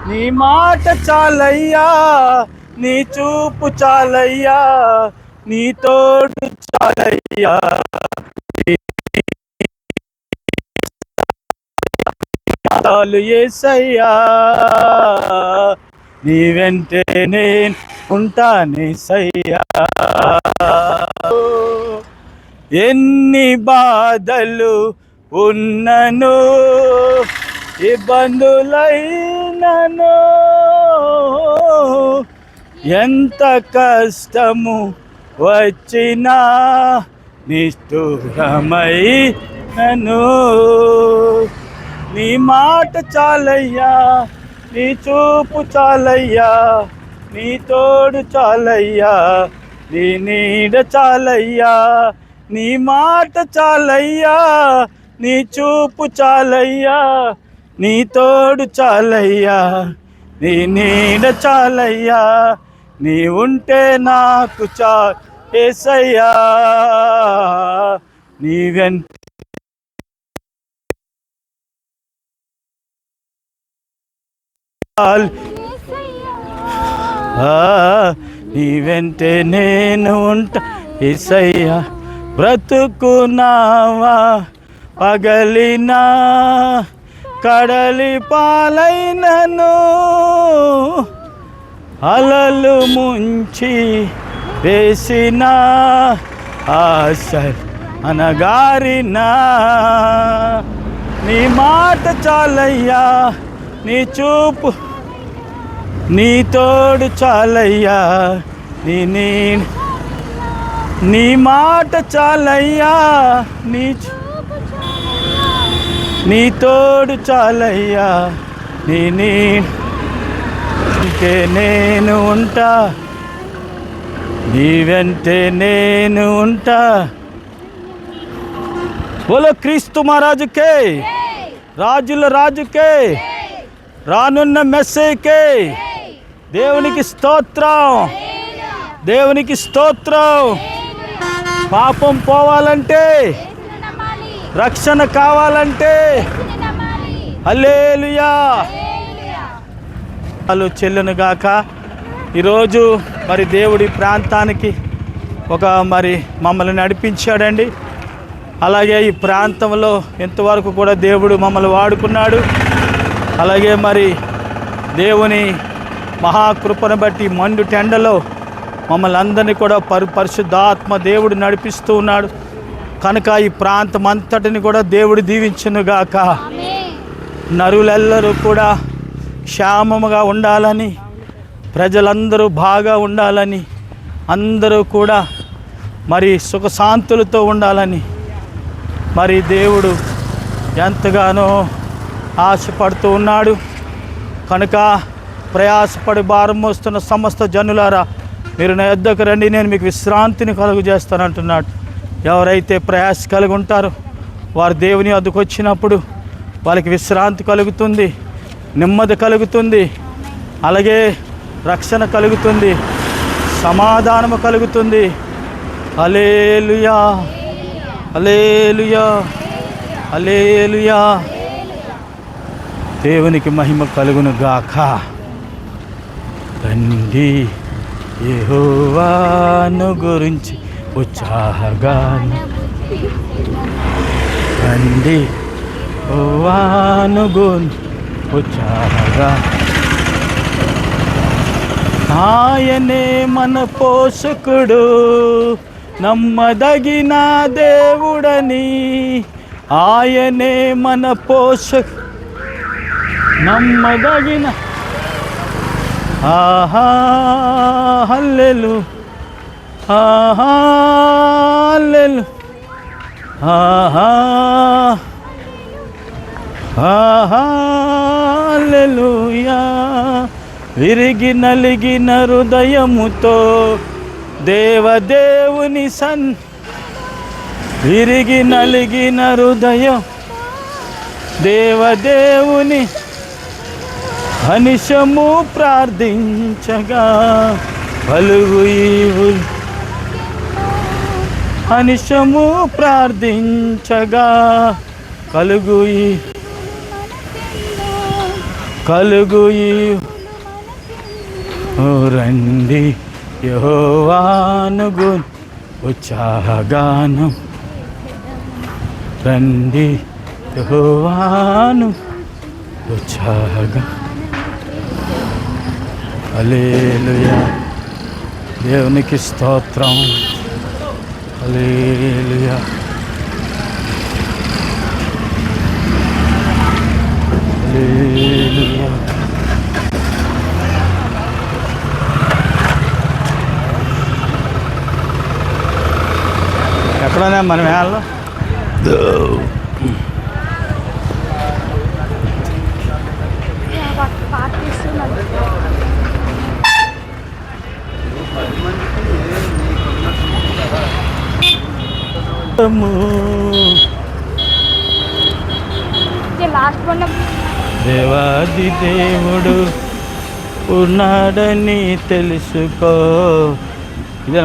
నీ మాట చాలయ్యా, నీ చూపు చాలయ్యా, నీ తోడు చాలయ్యా, చాలు యేసయ్యా. నీ వెంటే నేను ఉంటానేసయ్యా. ఎన్ని బాధలు ఉన్నను, ఇబ్బందులైనను, ఎంత కష్టము వచ్చినా నిష్ఠురమైనను, నీ మాట చాలయ్యా, నీ చూపు చాలయ్యా, నీ తోడు చాలయ్యా, నీ నీడ చాలయ్యా. నీ మాట చాలయ్యా, నీ చూపు చాలయ్యా, నీ తోడు చాలయ్యా, నీ నీడ చాలయ్యా. నీ ఉంటే నాకు చాలు యేసయ్యా. నీ వెంట నీ వెంటే నేను ఉంటా యేసయ్యా. బ్రతుకున్నావా పగలినా, కడలి పాలైనను, అలలు ముంచి వేసిన ఆశ అనగారినా, నీ మాట చాలయ్యా, నీ చూపు నీ తోడు చాలయ్యా, నీ మాట చాలయ్యా, నీ తోడు చాలయ్యా, నీకే నేను ఉంటా, నీ వెంటే నేను ఉంటా. బోలో క్రీస్తు మహారాజుకే, రాజుల రాజుకే, రానున్న మెస్సీకే దేవునికి స్తోత్రం, దేవునికి స్తోత్రం. పాపం పోవాలంటే, రక్షణ కావాలంటే హల్లెలూయా చెల్లును గాక. ఈరోజు మరి దేవుడి ప్రాంతానికి మరి మమ్మల్ని నడిపించాడండి. అలాగే ఈ ప్రాంతంలో ఎంతవరకు కూడా దేవుడు మమ్మల్ని వాడుకున్నాడు. అలాగే మరి దేవుని మహాకృపను బట్టి మండు టెండలో మమ్మల్ని అందరినీ కూడా పరిశుద్ధాత్మ దేవుడు నడిపిస్తూ ఉన్నాడు. కనుక ఈ ప్రాంతం అంతటిని కూడా దేవుడు దీవించునుగాక. నరులెల్లరూ కూడా క్షేమముగా ఉండాలని, ప్రజలందరూ బాగా ఉండాలని, అందరూ కూడా మరి సుఖశాంతులతో ఉండాలని మరి దేవుడు ఎంతగానో ఆశపడుతూ ఉన్నాడు. కనుక ప్రయాసపడి భారం మోస్తున్న సమస్త జనులారా, మీరు నా యొద్దకు రండి, నేను మీకు విశ్రాంతిని కలుగు చేస్తానంటున్నాడు. ఎవరైతే ప్రయాస కలిగి ఉంటారో వారు దేవుని వద్దకు వచ్చినప్పుడు వాళ్ళకి విశ్రాంతి కలుగుతుంది, నెమ్మది కలుగుతుంది, అలాగే రక్షణ కలుగుతుంది, సమాధానము కలుగుతుంది. హల్లెలూయా, హల్లెలూయా, హల్లెలూయా. దేవునికి మహిమ కలుగును గాక. రండి యెహోవాను గురించి ఉత్సాహగానం, రండి యెహోవాను గురించి ఉత్సాహగా. ఆయనే మన పోషకుడు, నమ్మదగిన దేవుడని. ఆయనే మన పోషకుడు, నమ్మదగిన. ఆహా హల్లెలూయా, ఆహా హల్లెలూయా, ఆహా ఆహా హల్లెలూయా. విరిగి నలిగిన హృదయముతో దేవదేవుని విరిగి నలిగిన హృదయం దేవదేవుని అనిశము ప్రార్థించగా పలుగు ఈవులు, అనిశము ప్రార్థించగా కలుగు కలుగు రండి యెహోవాను ఉత్సాహగానం రండి యెహోవాను ఉత్సాహగా హల్లెలూయా దేవునికి స్తోత్రం హల్లెలూయా హల్లెలూయా ఎక్కడనే మన వేళలో దేవాది దేవుడు ఉన్నాడని తెలుసుకో ఇదే